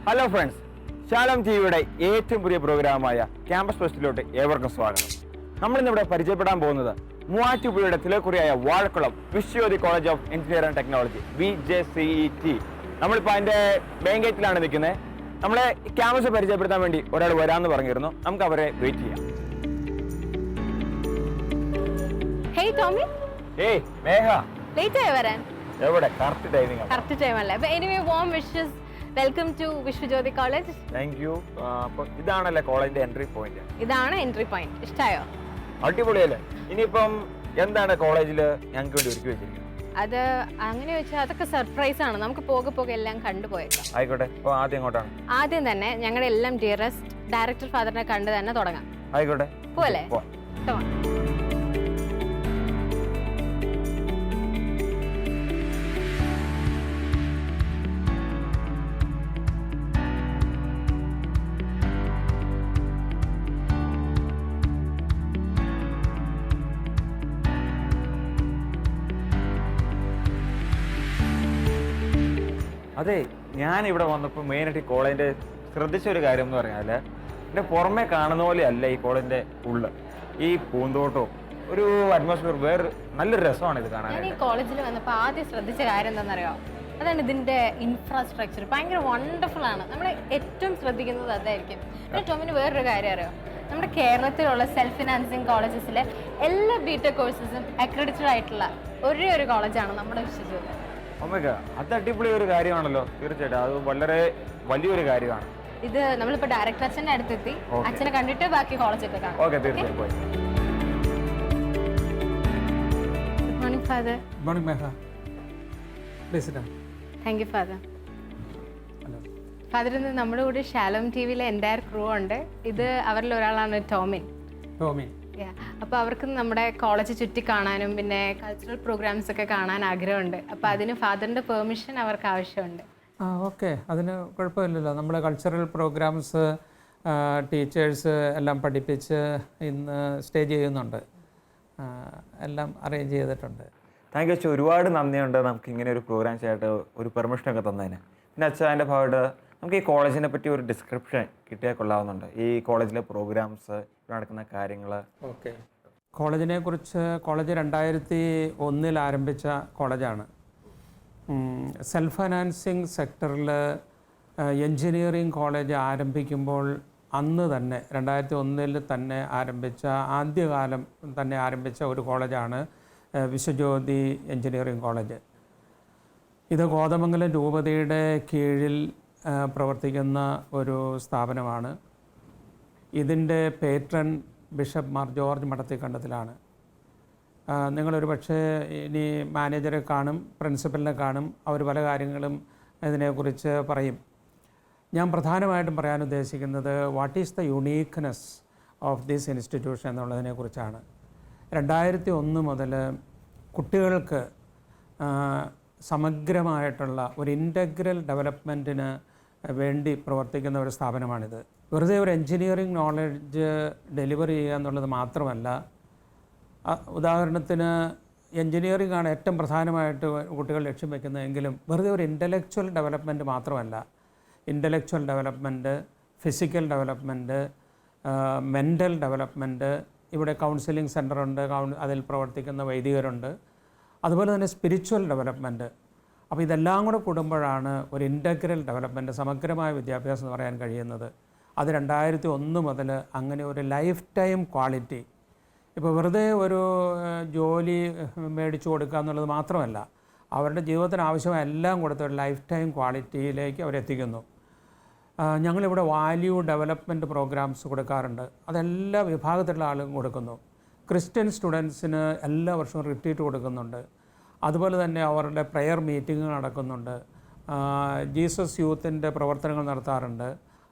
Hello friends, ശാലം ടിവിയുടെ ഏറ്റവും പുതിയ പ്രോഗ്രാമായ ക്യാമ്പസ് ഫെസ്റ്റിലോട്ട് ഏവർക്കും സ്വാഗതം. നമ്മളിന്നിവിടെ പരിചയപ്പെടാൻ പോകുന്നത് മൂവാറ്റുപുഴയുടെ തിലക്കുറിയായ Vazhakulam Viswajyothi college of engineering and technology VJCET. നമ്മളിപ്പോൾ അതിൻ്റെ മെയിൻ ഗേറ്റിലാണ് നിൽക്കുന്നത്. നമ്മളെ ക്യാമ്പസ് പരിചയപ്പെടുത്താൻ വേണ്ടി ഒരാൾ വരാമെന്ന് പറഞ്ഞിരുന്നു. നമുക്ക് അവരെ വെയിറ്റ് ചെയ്യാം. Hey Tommy. Hey Megha, late ആയി വരാൻ? എവിടെ? Correct timing. കറക്റ്റ് ടൈം അല്ലേ? Anyway warm wishes, welcome to Viswajyothi college. Thank you. അപ്പോൾ ഇതാണല്ലേ കോളേജിന്റെ എൻട്രി പോയിന്റ്? ഇതാണ് എൻട്രി പോയിന്റ്. ഇഷ്ടമായോ? അടിപൊളിയല്ലേ? ഇനിയിപ്പം എന്താണ് കോളേജിൽ ഞങ്ങൾക്ക് വേണ്ടി ഒരുക്കി വെച്ചിരിക്കുന്നത്? അത് അങ്ങനെ വെച്ചാൽ അതൊക്കെ സർപ്രൈസ് ആണ്. നമുക്ക് പോകെ പോകെ എല്ലാം കണ്ടുപോയേക്കാം. ആയിക്കോട്ടെ. അപ്പോൾ ആദ്യം എങ്ങോട്ടാണ്? ആദ്യം തന്നെ ഞങ്ങളുടെ എല്ലാം ഡിയറസ്റ്റ് ഡയറക്ടർ ഫാദറിനെ കണ്ട് തന്നെ തുടങ്ങാം. ആയിക്കോട്ടെ, പോലെ അതെ, ഞാൻ ഇവിടെ വന്നപ്പോൾ മെയിനായിട്ട് ഈ കോളേജിന്റെ ശ്രദ്ധിച്ച ഒരു കാര്യം എന്ന് പറഞ്ഞാൽ എൻ്റെ പുറമെ കാണുന്ന പോലെ അല്ല ഈ കോളേജിന്റെ ഉള്ളു. ഈ പൂന്തോട്ടവും ഒരു അറ്റ്മോസ്ഫിയർ വേറെ നല്ലൊരു രസമാണ് ഇത് കാണാൻ. ഞാൻ ഈ കോളേജിൽ വന്നപ്പോൾ ആദ്യം ശ്രദ്ധിച്ച കാര്യം എന്താണെന്നറിയോ? അതാണ് ഇതിന്റെ ഇൻഫ്രാസ്ട്രക്ചർ. ഭയങ്കര വണ്ടർഫുൾ ആണ്. നമ്മൾ ഏറ്റവും ശ്രദ്ധിക്കുന്നത് അതായിരിക്കും. പിന്നെ ടോമിന് വേറൊരു കാര്യം അറിയോ? നമ്മുടെ കേരളത്തിലുള്ള സെൽഫ് ഫിനാൻസിങ് കോളേജസിലെ എല്ലാ ബിടെക് കോഴ്സസും അക്രഡിറ്റഡ് ആയിട്ടുള്ള ഒരേ ഒരു കോളേജാണ് നമ്മുടെ വിശ്വജ്യോതി. അത് അടിപൊളി ഒരു കാര്യമാണല്ലോ. തീർച്ചയായിട്ടും അത് വളരെ വലിയൊരു കാര്യമാണ്. ഇത് നമ്മളിപ്പോ ഡയറക്ടർ അച്ഛൻ്റെ അടുത്തെത്തി. അച്ഛനെ കണ്ടിട്ട് ബാക്കി കോളേജൊക്കെ കാണാം. ഓക്കെ, തീർച്ചയായും. Good morning father. Good morning Megha. Please sit down. Thank you father. Hello father, ഇന്ന് നമ്മുടെ കൂടെ ശാലോം ടിവിയിലെ എൻ്റയർ ക്രൂ ഉണ്ട്. ഇത് അവരിൽ ഒരാളാണ് ടോമിൻ. ടോമി. അപ്പോൾ അവർക്ക് നമ്മുടെ കോളേജ് ചുറ്റി കാണാനും പിന്നെ കൾച്ചറൽ പ്രോഗ്രാംസ് ഒക്കെ കാണാൻ ആഗ്രഹമുണ്ട്. അപ്പോൾ അതിന് ഫാദറിൻ്റെ പെർമിഷൻ അവർക്ക് ആവശ്യമുണ്ട്. ഓക്കെ, അതിന് കുഴപ്പമില്ലല്ലോ. നമ്മുടെ കൾച്ചറൽ പ്രോഗ്രാംസ് ടീച്ചേഴ്സ് എല്ലാം പഠിപ്പിച്ച് ഇന്ന് സ്റ്റേജ് ചെയ്യുന്നുണ്ട്. എല്ലാം അറേഞ്ച് ചെയ്തിട്ടുണ്ട്. താങ്ക് യു അച്ഛൻ, ഒരുപാട് നന്ദിയുണ്ട് നമുക്ക് ഇങ്ങനെ ഒരു പ്രോഗ്രാം ചെയ്യാനായിട്ട് ഒരു പെർമിഷനൊക്കെ തന്നതിന്. പിന്നെ അച്ഛൻ അതിൻ്റെ ഭാഗമായിട്ട് നമുക്ക് ഈ കോളേജിനെ പറ്റി ഒരു ഡിസ്ക്രിപ്ഷൻ കിട്ടിയാൽ കൊള്ളാവുന്നുണ്ട്. ഈ കോളേജിലെ പ്രോഗ്രാംസ്, ഇവിടെ നടക്കുന്ന കാര്യങ്ങൾ. ഓക്കെ, കോളേജിനെ കുറിച്ച് കോളേജ് 2001 ആരംഭിച്ച കോളേജാണ്. സെൽഫ് ഫൈനാൻസിങ് സെക്ടറിൽ എൻജിനീയറിംഗ് കോളേജ് ആരംഭിക്കുമ്പോൾ അന്ന് തന്നെ 2001 തന്നെ ആദ്യകാലം തന്നെ ആരംഭിച്ച ഒരു കോളേജാണ് വിശ്വജ്യോതി എഞ്ചിനീയറിംഗ് കോളേജ്. ഇത് കോതമംഗലം രൂപതയുടെ കീഴിൽ പ്രവർത്തിക്കുന്ന ഒരു സ്ഥാപനമാണ്. ഇതിൻ്റെ പേട്രൺ ബിഷപ്പ് മാർ ജോർജ് മടത്തിക്കണ്ടത്തിലാണ്. നിങ്ങളൊരു പക്ഷേ ഇനി മാനേജറെ കാണും, പ്രിൻസിപ്പലിനെ കാണും. അവർ പല കാര്യങ്ങളും ഇതിനെക്കുറിച്ച് പറയും. ഞാൻ പ്രധാനമായിട്ടും പറയാൻ ഉദ്ദേശിക്കുന്നത് what is the uniqueness of this institution എന്നുള്ളതിനെക്കുറിച്ചാണ്. 2001 മുതൽ കുട്ടികൾക്ക് സമഗ്രമായിട്ടുള്ള ഒരു ഇൻ്റഗ്രൽ ഡെവലപ്മെൻറ്റിന് വേണ്ടി പ്രവർത്തിക്കുന്ന ഒരു സ്ഥാപനമാണിത്. വെറുതെ ഒരു എൻജിനീയറിംഗ് നോളജ് ഡെലിവർ ചെയ്യുക എന്നുള്ളത് മാത്രമല്ല, ഉദാഹരണത്തിന് എൻജിനീയറിംഗ് ആണ് ഏറ്റവും പ്രധാനമായിട്ട് കുട്ടികൾ ലക്ഷ്യം വയ്ക്കുന്നതെങ്കിലും വെറുതെ ഒരു ഇൻ്റലക്ച്വൽ ഡെവലപ്മെൻറ്റ് മാത്രമല്ല, intellectual development, physical development, mental development, ഇവിടെ കൗൺസിലിംഗ് സെൻ്ററുണ്ട്, അതിൽ പ്രവർത്തിക്കുന്ന വൈദികരുണ്ട്, അതുപോലെ തന്നെ സ്പിരിച്വൽ ഡെവലപ്മെൻറ്റ്. അപ്പോൾ ഇതെല്ലാം കൂടെ കൂടുമ്പോഴാണ് ഒരു ഇൻ്റഗ്രൽ ഡെവലപ്മെൻറ്റ്, സമഗ്രമായ വിദ്യാഭ്യാസം എന്ന് പറയാൻ കഴിയുന്നത്. അത് 2001 മുതൽ അങ്ങനെ ഒരു ലൈഫ് ടൈം ക്വാളിറ്റി, ഇപ്പോൾ വെറുതെ ഒരു ജോലി മേടിച്ചു കൊടുക്കുക എന്നുള്ളത് മാത്രമല്ല, അവരുടെ ജീവിതത്തിന് ആവശ്യമായ എല്ലാം കൊടുത്ത് ഒരു ലൈഫ് ടൈം ക്വാളിറ്റിയിലേക്ക് അവരെത്തിക്കുന്നു. ഞങ്ങളിവിടെ വാല്യൂ ഡെവലപ്മെൻറ്റ് പ്രോഗ്രാംസ് കൊടുക്കാറുണ്ട്. അതെല്ലാ വിഭാഗത്തിലുള്ള ആളുകളും കൊടുക്കുന്നു. ക്രിസ്ത്യൻ സ്റ്റുഡൻസിന് എല്ലാ വർഷവും റിട്രീറ്റ് കൊടുക്കുന്നുണ്ട്. അതുപോലെ തന്നെ അവരുടെ പ്രെയർ മീറ്റിംഗ് നടക്കുന്നുണ്ട്. ജീസസ് യൂത്തിൻ്റെ പ്രവർത്തനങ്ങൾ നടത്താറുണ്ട്.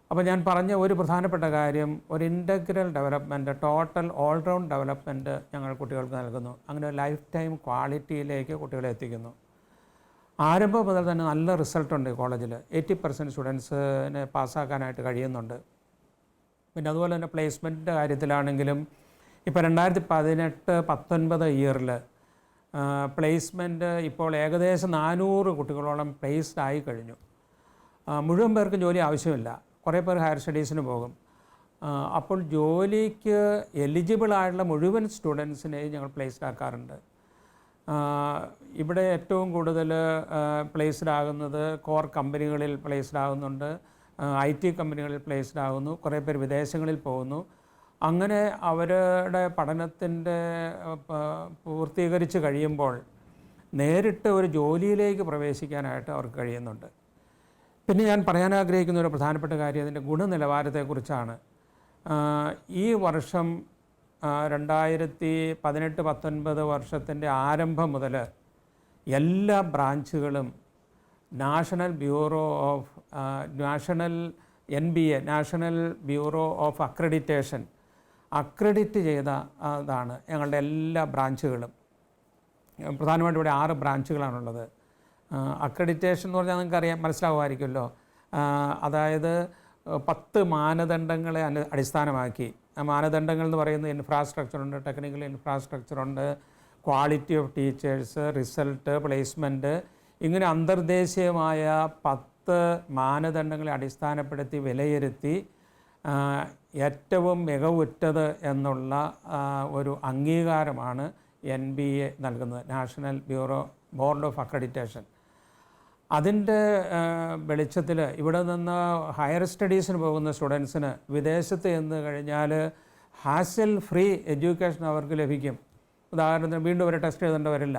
അപ്പോൾ ഞാൻ പറഞ്ഞ ഒരു പ്രധാനപ്പെട്ട കാര്യം, ഒരു integral development, total all-round development ഞങ്ങൾ കുട്ടികൾക്ക് നൽകുന്നു. അങ്ങനെ ഒരു ലൈഫ് ടൈം ക്വാളിറ്റിയിലേക്ക് കുട്ടികളെ എത്തിക്കുന്നു. ആരംഭം മുതൽ തന്നെ നല്ല റിസൾട്ടുണ്ട് ഈ കോളേജിൽ. 80% സ്റ്റുഡൻസിനെ പാസ്സാക്കാനായിട്ട് കഴിയുന്നുണ്ട്. പിന്നെ അതുപോലെ തന്നെ പ്ലേസ്മെൻറ്റിൻ്റെ കാര്യത്തിലാണെങ്കിലും ഇപ്പോൾ 2018-19 ഇയറിൽ പ്ലേസ്മെൻറ്റ് ഇപ്പോൾ ഏകദേശം 400 കുട്ടികളോളം പ്ലേസ്ഡ് ആയി കഴിഞ്ഞു. മുഴുവൻ പേർക്കും ജോലി ആവശ്യമില്ല, കുറേ പേർ ഹയർ സ്റ്റഡീസിന് പോകും. അപ്പോൾ ജോലിക്ക് എലിജിബിളായിട്ടുള്ള മുഴുവൻ സ്റ്റുഡൻസിനെയും ഞങ്ങൾ പ്ലേസ്ഡ് ആക്കാറുണ്ട്. ഇവിടെ ഏറ്റവും കൂടുതൽ പ്ലേസ്ഡ് ആകുന്നത് കോർ കമ്പനികളിൽ പ്ലേസ്ഡ് ആകുന്നുണ്ട്, IT കമ്പനികളിൽ പ്ലേസ്ഡ് ആകുന്നു, കുറേ പേർ വിദേശങ്ങളിൽ പോകുന്നു. അങ്ങനെ അവരുടെ പഠനത്തിൻ്റെ പൂർത്തീകരിച്ച് കഴിയുമ്പോൾ നേരിട്ട് ഒരു ജോലിയിലേക്ക് പ്രവേശിക്കാനായിട്ട് അവർക്ക് കഴിയുന്നുണ്ട്. പിന്നെ ഞാൻ പറയാൻ ആഗ്രഹിക്കുന്ന ഒരു പ്രധാനപ്പെട്ട കാര്യം അതിൻ്റെ ഗുണനിലവാരത്തെക്കുറിച്ചാണ്. ഈ വർഷം 2018-19 വർഷത്തിൻ്റെ ആരംഭം മുതൽ എല്ലാ ബ്രാഞ്ചുകളും national NBA national bureau of accreditation accredit ചെയ്ത അതാണ് ഞങ്ങളുടെ എല്ലാ ബ്രാഞ്ചുകളും. പ്രധാനമായിട്ടും ഇവിടെ 6 ബ്രാഞ്ചുകളാണുള്ളത്. അക്രഡിറ്റേഷൻ എന്ന് പറഞ്ഞാൽ നിങ്ങൾക്കറിയാം, മനസ്സിലാവുമായിരിക്കുമല്ലോ. അതായത് 10 മാനദണ്ഡങ്ങളെ അടിസ്ഥാനമാക്കി, മാനദണ്ഡങ്ങൾ എന്ന് പറയുന്നത് ഇൻഫ്രാസ്ട്രക്ചറുണ്ട്, ടെക്നിക്കൽ ഇൻഫ്രാസ്ട്രക്ചറുണ്ട്, quality of teachers, result, placement, ഇങ്ങനെ അന്തർദേശീയമായ 10 മാനദണ്ഡങ്ങളെ അടിസ്ഥാനപ്പെടുത്തി വിലയിരുത്തി ഏറ്റവും മികവുറ്റത് എന്നുള്ള ഒരു അംഗീകാരമാണ് NBA നൽകുന്നത്, നാഷണൽ ബോർഡ് ഓഫ് അക്രഡിറ്റേഷൻ. അതിൻ്റെ വെളിച്ചത്തിൽ ഇവിടെ നിന്ന് ഹയർ സ്റ്റഡീസിന് പോകുന്ന സ്റ്റുഡൻസിന് വിദേശത്ത് ചെന്ന് കഴിഞ്ഞാൽ ഹാസൽ ഫ്രീ എഡ്യൂക്കേഷൻ അവർക്ക് ലഭിക്കും. ഉദാഹരണത്തിന് വീണ്ടും ഒരു ടെസ്റ്റ് എഴുതേണ്ടി വരില്ല,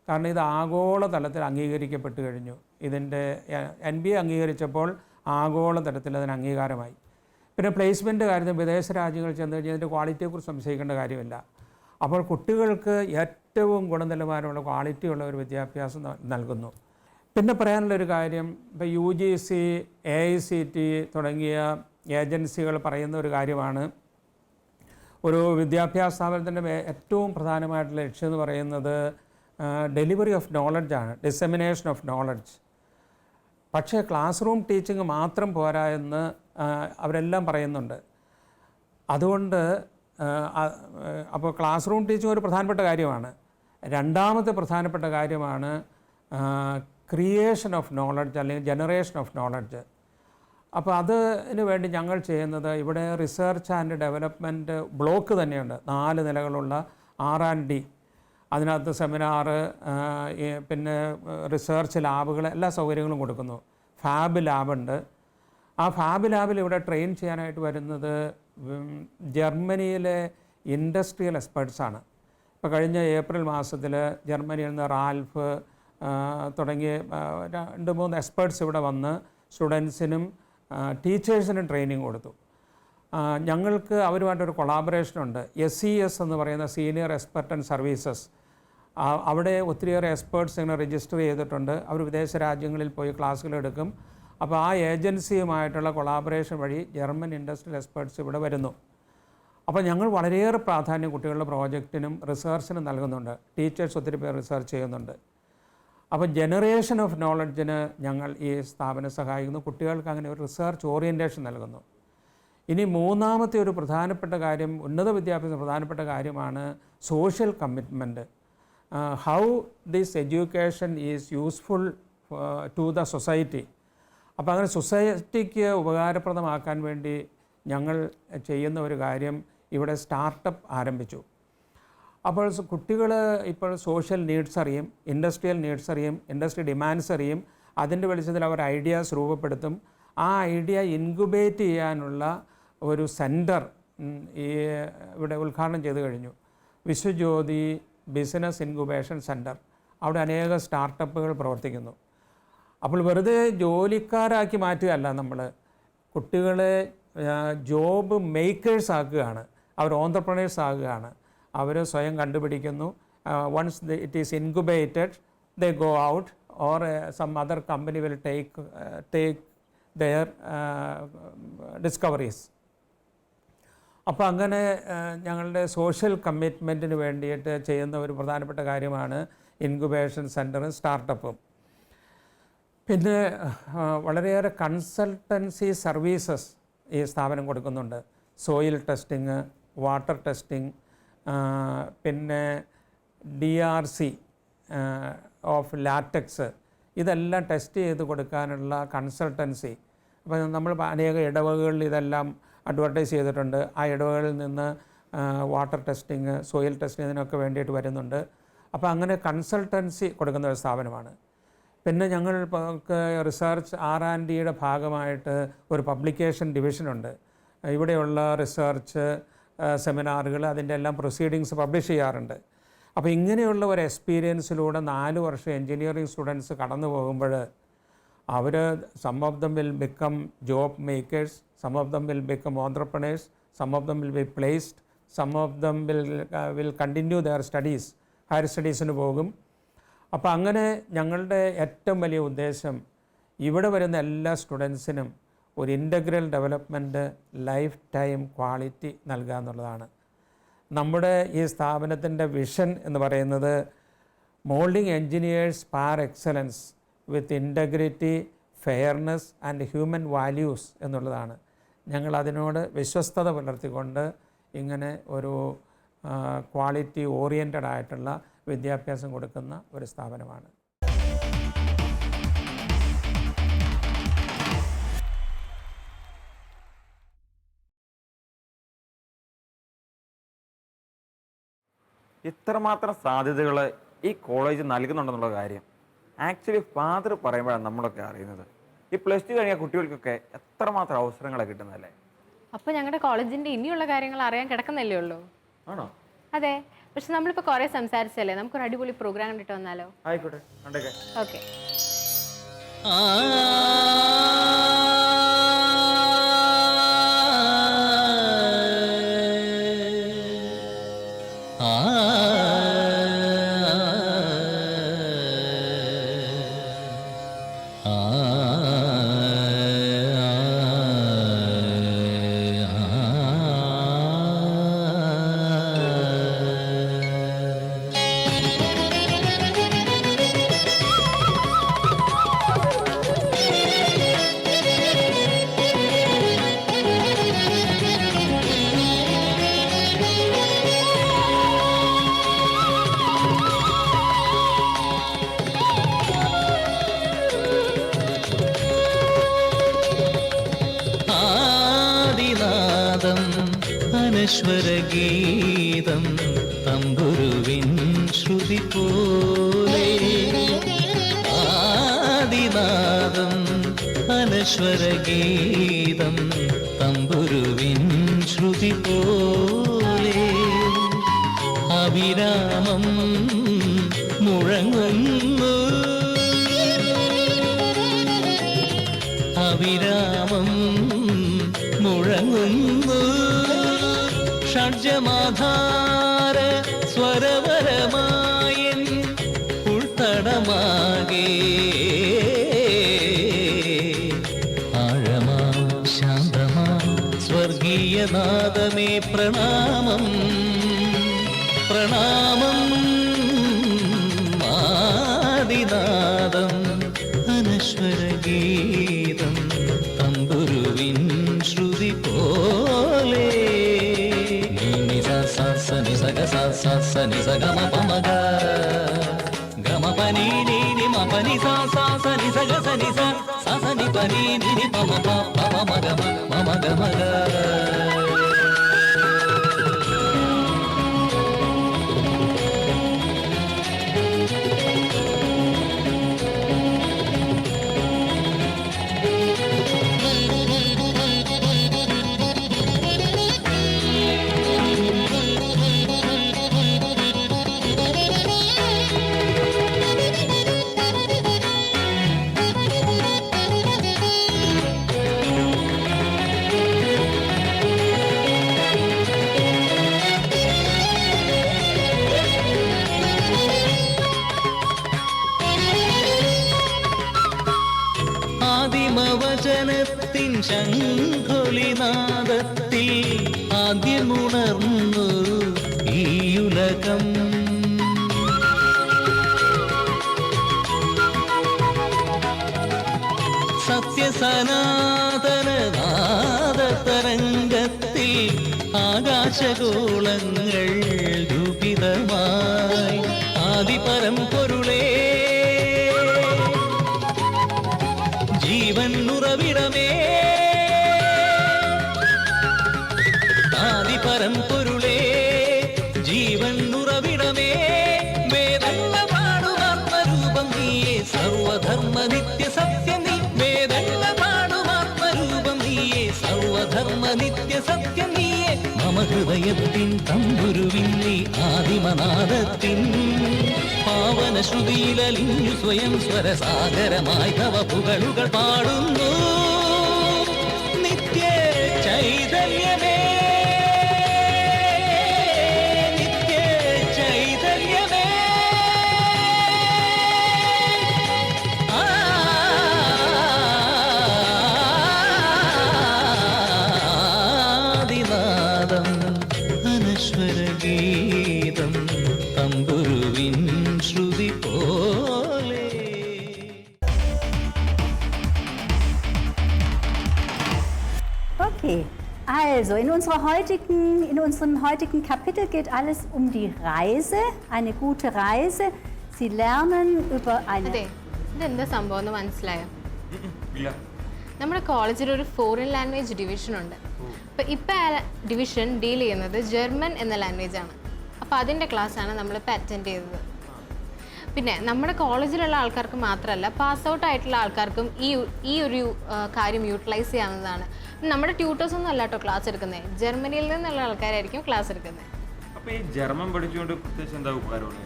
കാരണം ഇത് ആഗോള തലത്തിൽ അംഗീകരിക്കപ്പെട്ട് കഴിഞ്ഞു. ഇതിൻ്റെ NBA അംഗീകരിച്ചപ്പോൾ ആഗോള തലത്തിൽ അതിന് അംഗീകാരമായി. പിന്നെ പ്ലേസ്മെൻറ്റ് കാര്യത്തിൽ വിദേശ രാജ്യങ്ങളിൽ ചെന്ന് കഴിഞ്ഞാൽ ഇതിൻ്റെ ക്വാളിറ്റിയെക്കുറിച്ച് സംശയിക്കേണ്ട കാര്യമില്ല. അപ്പോൾ കുട്ടികൾക്ക് ഏറ്റവും ഗുണനിലവാരമുള്ള ക്വാളിറ്റിയുള്ള ഒരു വിദ്യാഭ്യാസം നൽകുന്നു. പിന്നെ പറയാനുള്ളൊരു കാര്യം, ഇപ്പോൾ UGC, AICT തുടങ്ങിയ ഏജൻസികൾ പറയുന്ന ഒരു കാര്യമാണ്, ഒരു വിദ്യാഭ്യാസ സ്ഥാപനത്തിൻ്റെ ഏറ്റവും പ്രധാനമായിട്ടുള്ള ലക്ഷ്യം എന്ന് പറയുന്നത് ഡെലിവറി ഓഫ് നോളജാണ്, ഡിസെമിനേഷൻ ഓഫ് നോളജ്. പക്ഷേ ക്ലാസ് റൂം ടീച്ചിങ് മാത്രം പോരാ എന്ന് അവരെല്ലാം പറയുന്നുണ്ട്. അതുകൊണ്ട് അപ്പോൾ ക്ലാസ് റൂം ടീച്ചിങ് ഒരു പ്രധാനപ്പെട്ട കാര്യമാണ്. രണ്ടാമത്തെ പ്രധാനപ്പെട്ട കാര്യമാണ് ക്രിയേഷൻ ഓഫ് നോളജ് അല്ലെങ്കിൽ ജനറേഷൻ ഓഫ് നോളജ്. അപ്പോൾ അതിന് വേണ്ടി ഞങ്ങൾ ചെയ്യുന്നത്, ഇവിടെ റിസർച്ച് ആൻഡ് ഡെവലപ്മെൻറ്റ് ബ്ലോക്ക് തന്നെയുണ്ട്, 4 നിലകളുള്ള R&D. അതിനകത്ത് സെമിനാറ്, പിന്നെ റിസർച്ച് ലാബുകൾ, എല്ലാ സൗകര്യങ്ങളും കൊടുക്കുന്നു. ഫാബ് ലാബുണ്ട്. ആ ഫാബ് ലാബിൽ ഇവിടെ ട്രെയിൻ ചെയ്യാനായിട്ട് വരുന്നത് ജർമ്മനിയിലെ ഇൻഡസ്ട്രിയൽ എക്സ്പേർട്സാണ്. ഇപ്പോൾ കഴിഞ്ഞ ഏപ്രിൽ മാസത്തിൽ ജർമ്മനിയിൽ നിന്ന് റാൽഫ് തുടങ്ങിയ 2-3 എക്സ്പേർട്സ് ഇവിടെ വന്ന് സ്റ്റുഡൻസിനും ടീച്ചേഴ്സിനും ട്രെയിനിങ് കൊടുത്തു. ഞങ്ങൾക്ക് അവരുമായിട്ടൊരു കൊളാബറേഷനുണ്ട്. SES എന്ന് പറയുന്ന സീനിയർ എക്സ്പെർട്ട് ആൻഡ് സർവീസസ്. അവിടെ ഒത്തിരിയേറെ എക്സ്പേർട്സ് ഇങ്ങനെ രജിസ്റ്റർ ചെയ്തിട്ടുണ്ട്. അവർ വിദേശ രാജ്യങ്ങളിൽ പോയി ക്ലാസ്സുകളെടുക്കും. അപ്പോൾ ആ ഏജൻസിയുമായിട്ടുള്ള കൊളാബറേഷൻ വഴി ജർമ്മൻ ഇൻഡസ്ട്രിയൽ എക്സ്പേർട്സ് ഇവിടെ വരുന്നു. അപ്പോൾ ഞങ്ങൾ വളരെയേറെ പ്രാധാന്യം കുട്ടികളുടെ പ്രോജക്റ്റിനും റിസർച്ചിനും നൽകുന്നുണ്ട്. ടീച്ചേഴ്സ് ഒത്തിരി പേർ റിസർച്ച് ചെയ്യുന്നുണ്ട്. അപ്പോൾ ജനറേഷൻ ഓഫ് നോളജിന് ഞങ്ങൾ ഈ സ്ഥാപനം സഹായിക്കുന്നു. കുട്ടികൾക്ക് അങ്ങനെ ഒരു റിസർച്ച് ഓറിയൻറ്റേഷൻ നൽകുന്നു. ഇനി മൂന്നാമത്തെ ഒരു പ്രധാനപ്പെട്ട കാര്യം, ഉന്നത വിദ്യാഭ്യാസം പ്രധാനപ്പെട്ട കാര്യമാണ് social commitment. How this education is useful to the society. അപ്പോൾ അങ്ങനെ സൊസൈറ്റിക്ക് ഉപകാരപ്രദമാക്കാൻ വേണ്ടി ഞങ്ങൾ ചെയ്യുന്ന ഒരു കാര്യം, ഇവിടെ സ്റ്റാർട്ടപ്പ് ആരംഭിച്ചു. അപ്പോൾ കുട്ടികൾ ഇപ്പോൾ സോഷ്യൽ നീഡ്സ് അറിയും, ഇൻഡസ്ട്രിയൽ നീഡ്സ് അറിയും, ഇൻഡസ്ട്രി ഡിമാൻഡ്സ് അറിയും. അതിൻ്റെ വെളിച്ചത്തിൽ അവർ ഐഡിയാസ് രൂപപ്പെടുത്തും. ആ ഐഡിയ ഇൻക്യുബേറ്റ് ചെയ്യാനുള്ള ഒരു സെൻറ്റർ ഇവിടെ ഉദ്ഘാടനം ചെയ്ത് കഴിഞ്ഞു. Viswajyothi business incubation centre. അവിടെ അനേക സ്റ്റാർട്ടപ്പുകൾ പ്രവർത്തിക്കുന്നു. അപ്പോൾ വെറുതെ ജോലിക്കാരാക്കി മാറ്റുകയല്ല, നമ്മൾ കുട്ടികളെ ജോബ് മേക്കേഴ്സ് ആക്കുകയാണ്, അവർ ഓൺട്രപ്രണേഴ്സ് ആകുകയാണ്. അവർ സ്വയം കണ്ടുപിടിക്കുന്നു. Once it is incubated they go out or some other company will take their discoveries. അപ്പോൾ അങ്ങനെ ഞങ്ങളുടെ സോഷ്യൽ കമ്മിറ്റ്മെൻറ്റിന് വേണ്ടിയിട്ട് ചെയ്യുന്ന ഒരു പ്രധാനപ്പെട്ട കാര്യമാണ് ഇൻക്യുബേഷൻ സെൻറ്ററും സ്റ്റാർട്ടപ്പും. പിന്നെ വളരെയേറെ കൺസൾട്ടൻസി സർവീസസ് ഈ സ്ഥാപനം കൊടുക്കുന്നുണ്ട്. സോയിൽ ടെസ്റ്റിങ്, വാട്ടർ ടെസ്റ്റിംഗ്, പിന്നെ DRC ഓഫ് ലാറ്റക്സ്, ഇതെല്ലാം ടെസ്റ്റ് ചെയ്ത് കൊടുക്കാനുള്ള കൺസൾട്ടൻസി. അപ്പോൾ നമ്മൾ അനേക ഇടവകകളിൽ ഇതെല്ലാം അഡ്വർട്ടൈസ് ചെയ്തിട്ടുണ്ട്. ആ ഇടവകളിൽ നിന്ന് വാട്ടർ ടെസ്റ്റിങ്, സോയിൽ ടെസ്റ്റിംഗ് ഇതിനൊക്കെ വേണ്ടിയിട്ട് വരുന്നുണ്ട്. അപ്പോൾ അങ്ങനെ കൺസൾട്ടൻസി കൊടുക്കുന്ന ഒരു സ്ഥാപനമാണ്. പിന്നെ ഞങ്ങൾ റിസർച്ച് R&Dയുടെ ഭാഗമായിട്ട് ഒരു പബ്ലിക്കേഷൻ ഡിവിഷനുണ്ട്. ഇവിടെയുള്ള റിസർച്ച് സെമിനാറുകൾ അതിൻ്റെ എല്ലാം പ്രൊസീഡിങ്സ് പബ്ലിഷ് ചെയ്യാറുണ്ട്. അപ്പോൾ ഇങ്ങനെയുള്ള ഒരു എക്സ്പീരിയൻസിലൂടെ 4 വർഷം എൻജിനീയറിംഗ് സ്റ്റുഡൻസ് കടന്നു പോകുമ്പോൾ അവർ some of them will become job makers, some of them will become entrepreneurs, some of them will be placed, some of them will continue their studies, higher സ്റ്റഡീസിന് പോകും. അപ്പോൾ അങ്ങനെ ഞങ്ങളുടെ ഏറ്റവും വലിയ ഉദ്ദേശം ഇവിടെ വരുന്ന എല്ലാ സ്റ്റുഡൻസിനും ഒരു integral development, life time quality നൽകുക എന്നുള്ളതാണ്. നമ്മുടെ ഈ സ്ഥാപനത്തിൻ്റെ വിഷൻ എന്ന് പറയുന്നത് moulding engineers par excellence with integrity, fairness and human values എന്നുള്ളതാണ്. ഞങ്ങൾ അതിനോട് വിശ്വസ്തത പുലർത്തിക്കൊണ്ട് ഇങ്ങനെ ഒരു ക്വാളിറ്റി ഓറിയൻറ്റഡ് ആയിട്ടുള്ള വിദ്യാഭ്യാസം കൊടുക്കുന്ന ഒരു സ്ഥാപനമാണ്. ഇത്രമാത്രം സാധ്യതകൾ ഈ കോളേജ് നൽകുന്നുണ്ടെന്നുള്ള കാര്യം ആക്ച്വലി ഫാദർ പറയുമ്പോഴാണ് നമ്മളൊക്കെ അറിയുന്നത്. ഈ +2 കഴിഞ്ഞ കുട്ടികൾക്കൊക്കെ എത്രമാത്രം അവസരങ്ങളാണ് കിട്ടുന്നതല്ലേ. അപ്പോൾ ഞങ്ങളുടെ കോളേജിൻ്റെ ഇനിയുള്ള കാര്യങ്ങൾ അറിയാൻ കിടക്കുന്നല്ലേ ഉള്ളൂ. ആണോ? അതെ, പക്ഷെ നമ്മളിപ്പോൾ കുറേ സംസാരിച്ചല്ലേ, നമുക്കൊരു അടിപൊളി പ്രോഗ്രാം കണ്ടിട്ട് വന്നാലോ? ആയിക്കോട്ടെ, കണ്ടേക്കെ. ഓക്കെ. അനശ്വരഗീതം തമ്പുരുവിൻ ശ്രുതി പോലെ, ആദിനാദം അനശ്വരഗീതം തമ്പുരുവിൻ ശ്രുതി പോലെ, അവിരാമം മുഴങ്ങുന്നു, അവിരാമം മുഴങ്ങുന്നു, ഷഡ്ജമാധാര സ്വരവരമായൻ ഉൾത്തടമാകെ, ആഴമാ ശാന്തമാ സ്വർഗീയനാദമേ പ്രണാമം, പ്രണാമം, ആദിനാദം അനശ്വരഗീതം തമ്പുരുവിൻ ശ്രുതി പോലെ. സനി സഗ സനി സഗമ പമഗ ഗമ പനി നീ മപനി സനി സഗ സനി സനി പനി നീ പമ പമ ഗമ മമ ഗമഗ. ആദിമവചനത്തിൻ ശംഖുലിനാദത്തിൽ ആദ്യമുണർന്നു ഈയുലകം, സത്യസനാതനനാദതരംഗത്തിൽ ആകാശഗോളങ്ങൾ രൂപിതമായി, ആദിപരം പൊരുളേ ഉറവിടമേ ആദി പരമ്പൊരുളേ ജീവൻ ഉറവിടമേ വേദങ്ങൾ പാടുമാത്മരൂപം നീയേ സർവധർമ്മ നിത്യ സത്യം നീ വേദങ്ങൾ പാടുമാത്മരൂപം നീയേ സർവധർമ്മ നിത്യ സത്യം നീയേ മമ ഹൃദയത്തിൻ തമ്പുരുവിൻ നീ ആദിമനാദത്തിൻ പാവന ശ്രുതിയിലലിഞ്ഞു സ്വയം സ്വരസാഗരമായി തവ പുകളുകൾ പാടുന്നു നിത്യ ചൈതന്യമേ നിത്യ ചൈതന്യമേ ആദിനാദം അനശ്വര ഗീതം തമ്പുരുവിൻ ശ്രുതി പോലെ. Okay, also in unserem heutigen Kapitel geht alles um die Reise, eine gute Reise. Sie lernen über eine... അതെ, ഇതെന്താ സംഭവം എന്ന് മനസ്സിലായോ? നമ്മുടെ കോളേജിൽ ഒരു ഫോറിൻ ലാംഗ്വേജ് ഡിവിഷൻ ഉണ്ട്. ഇപ്പം ആ ഡിവിഷൻ ഡീൽ ചെയ്യുന്നത് ജർമ്മൻ എന്ന ലാംഗ്വേജ് ആണ്. അപ്പോൾ അതിൻ്റെ ക്ലാസ്സാണ് നമ്മളിപ്പോൾ അറ്റൻഡ് ചെയ്തത്. പിന്നെ നമ്മുടെ കോളേജിലുള്ള ആൾക്കാർക്ക് മാത്രമല്ല, പാസ് ഔട്ട് ആയിട്ടുള്ള ആൾക്കാർക്കും ഈ ഒരു കാര്യം യൂട്ടിലൈസ് ചെയ്യാവുന്നതാണ്. നമ്മുടെ ട്യൂട്ടേഴ്സ് ഒന്നും അല്ല കേട്ടോ ക്ലാസ് എടുക്കുന്നത്, ജർമ്മനിയിൽ നിന്നുള്ള ആൾക്കാരായിരിക്കും ക്ലാസ് എടുക്കുന്നത്. അപ്പോൾ ഈ ജർമ്മൻ പഠിച്ചുകൊണ്ട് പ്രത്യേകിച്ച് എന്താ ഉപകാരമുള്ളത്?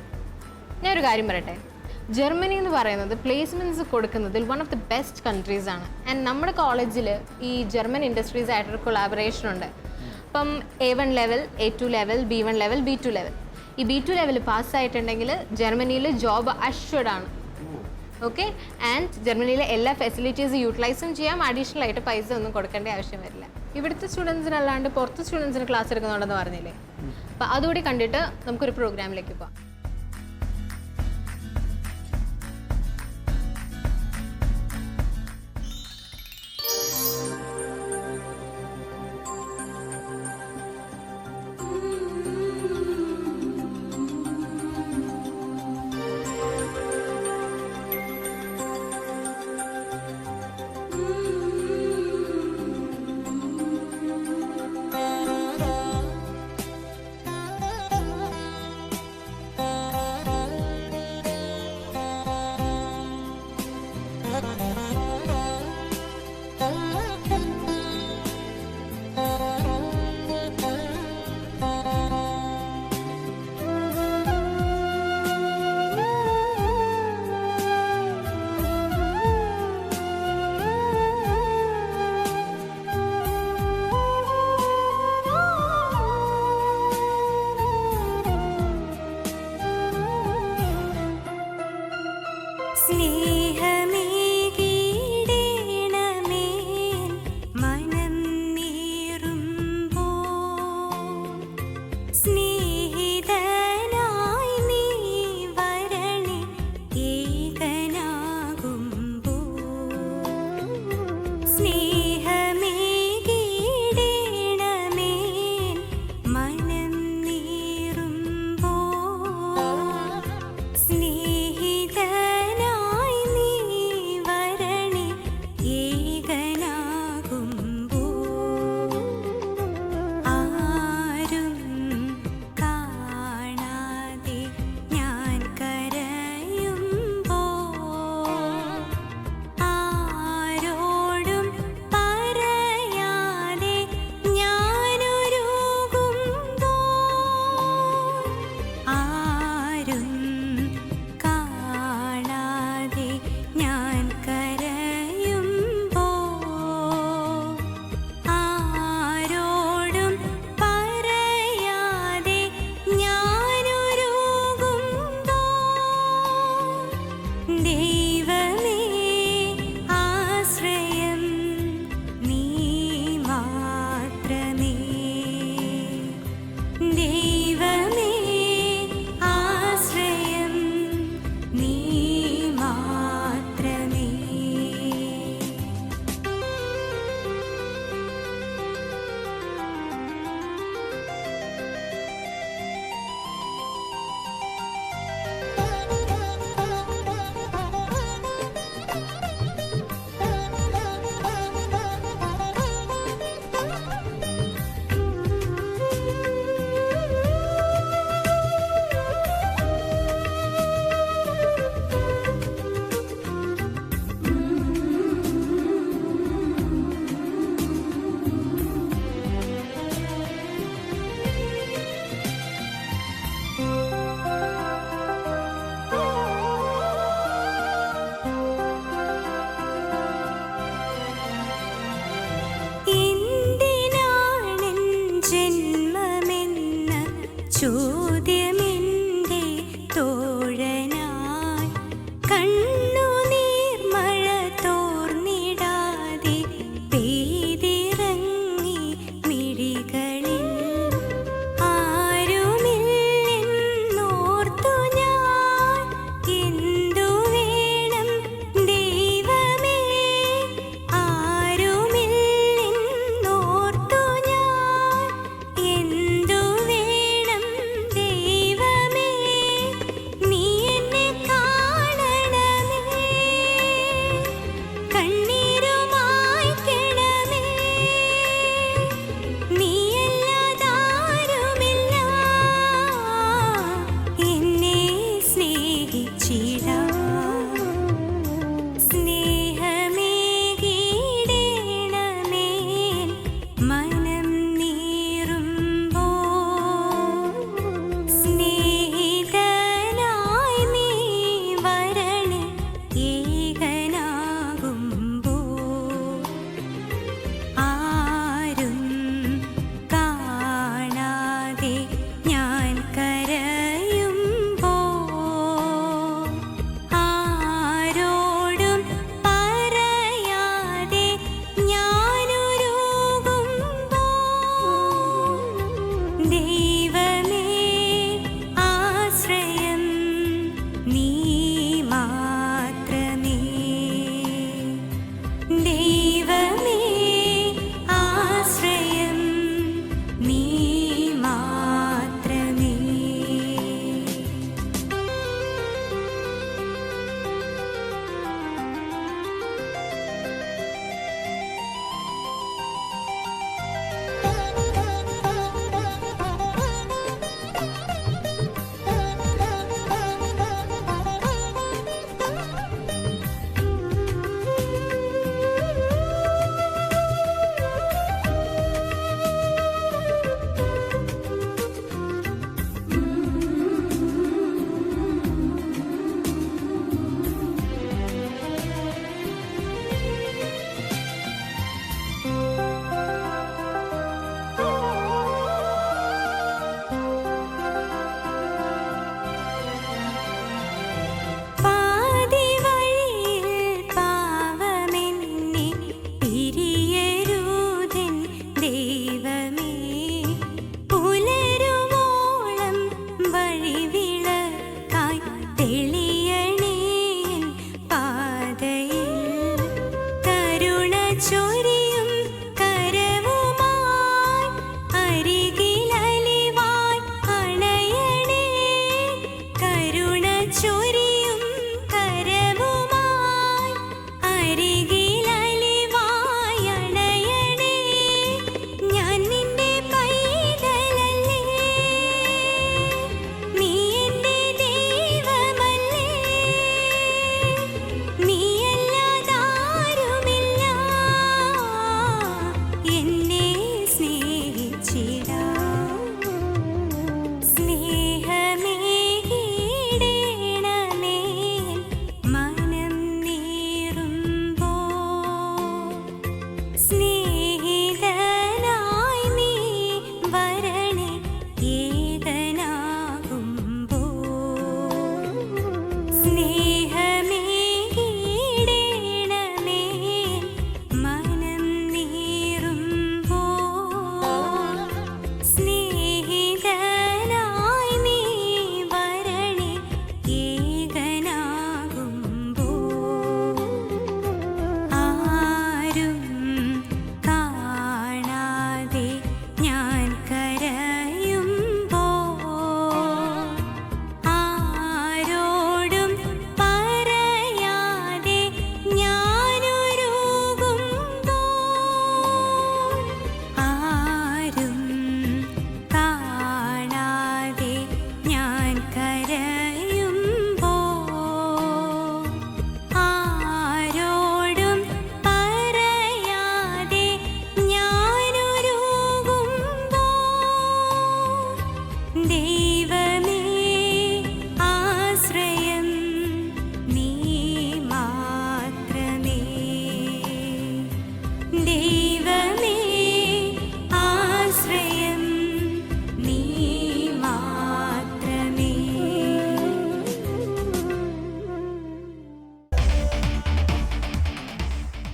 ഞാനൊരു കാര്യം പറയട്ടെ, ജർമ്മനി എന്ന് പറയുന്നത് പ്ലേസ്മെൻറ്റ്സ് കൊടുക്കുന്നതിൽ one of the best countries ആണ്. ആൻഡ് നമ്മുടെ കോളേജിൽ ഈ ജർമ്മൻ ഇൻഡസ്ട്രീസ് ആയിട്ടൊരു കൊളാബറേഷൻ ഉണ്ട്. ഇപ്പം A1 level, A2 level, B1 level, B2 level. ഈ B2 ലെവൽ പാസ്സായിട്ടുണ്ടെങ്കിൽ ജർമ്മനിയിൽ ജോബ് അഷ്വർഡ് ആണ്. ഓക്കെ, ആൻഡ് ജർമ്മനിയിലെ എല്ലാ ഫെസിലിറ്റീസ് യൂട്ടിലൈസും ചെയ്യാം. അഡീഷണൽ ആയിട്ട് പൈസ ഒന്നും കൊടുക്കേണ്ട ആവശ്യം വരില്ല. ഇവിടുത്തെ സ്റ്റുഡൻസിനല്ലാണ്ട് പുറത്ത് സ്റ്റുഡൻസിന് ക്ലാസ് എടുക്കുന്നുണ്ടെന്ന് പറഞ്ഞില്ലേ? അപ്പോൾ അതുകൂടി കണ്ടിട്ട് നമുക്കൊരു പ്രോഗ്രാമിലേക്ക് പോകാം.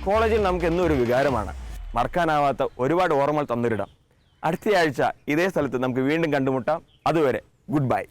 കോളേജിൽ നമുക്ക് എന്നും ഒരു വികാരമാണ്, മറക്കാനാവാത്ത ഒരുപാട് ഓർമ്മകൾ തന്നൊരിടം. അടുത്തയാഴ്ച ഇതേ സ്ഥലത്ത് നമുക്ക് വീണ്ടും കണ്ടുമുട്ടാം. അതുവരെ ഗുഡ് ബൈ.